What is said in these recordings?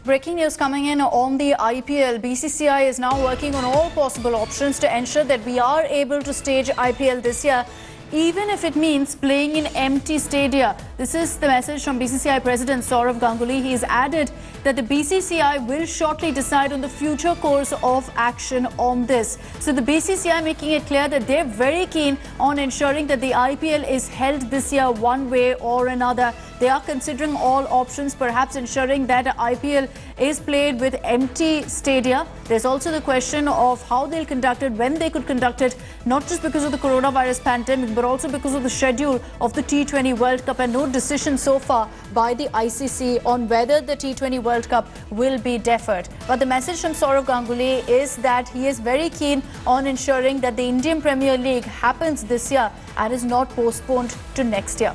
Breaking news coming in on the IPL. BCCI is now working on all possible options to ensure that we are able to stage IPL this year, even if it means playing in empty stadia. This is the message from BCCI President Sourav Ganguly. He has added that the BCCI will shortly decide on the future course of action on this. So the BCCI making it clear that they're very keen on ensuring that the IPL is held this year one way or another. They are considering all options, perhaps ensuring that IPL is played with empty stadia. There's also the question of how they'll conduct it, when they could conduct it, not just because of the coronavirus pandemic, but also because of the schedule of the T20 World Cup, and no decision so far by the ICC on whether the T20 World Cup will be deferred. But the message from Sourav Ganguly is that he is very keen on ensuring that the Indian Premier League happens this year and is not postponed to next year.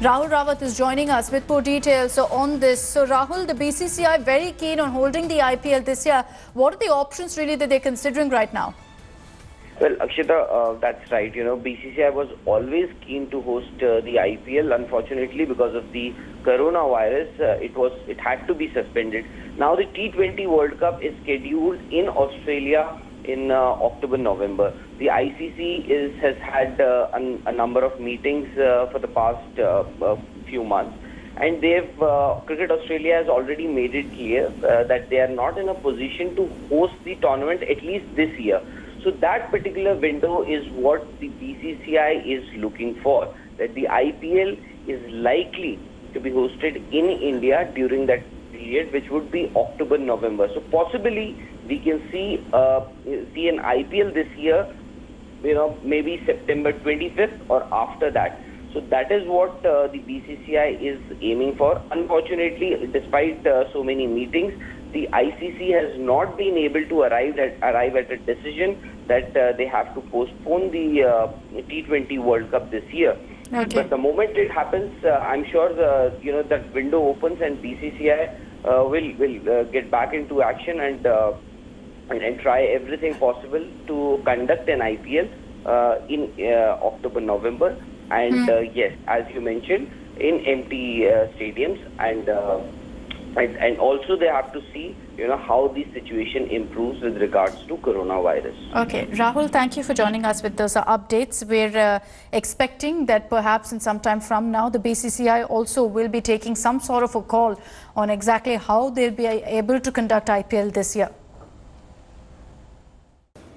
Rahul Rawat is joining us with more details on this. So Rahul, the BCCI very keen on holding the IPL this year. What are the options really that they're considering right now? Well, Akshita, that's right. BCCI was always keen to host the IPL. Unfortunately, because of the coronavirus, it had to be suspended. Now the T20 World Cup is scheduled in Australia in October, November. The ICC has had a number of meetings for the past few months, and Cricket Australia has already made it clear that they are not in a position to host the tournament at least this year. So that particular window is what the BCCI is looking for, that the IPL is likely to be hosted in India during that period, which would be October, November. So possibly we can see an IPL this year, maybe September 25th or after that. So that is what the BCCI is aiming for. Unfortunately, despite so many meetings, the ICC has not been able to arrive at a decision that they have to postpone the T20 World Cup this year. Okay. But the moment it happens, I'm sure that window opens and BCCI will get back into action and try everything possible to conduct an IPL in October, November, and yes, as you mentioned, in empty stadiums, and also they have to see how the situation improves with regards to coronavirus. Okay, Rahul, thank you for joining us with those updates. We're expecting that perhaps in some time from now, the BCCI also will be taking some sort of a call on exactly how they'll be able to conduct IPL this year.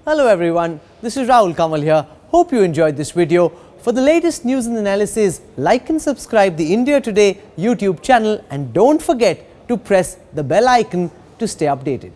Hello everyone, this is Rahul Kamal here. Hope you enjoyed this video. For the latest news and analysis, like and subscribe the India Today YouTube channel, and don't forget to press the bell icon to stay updated.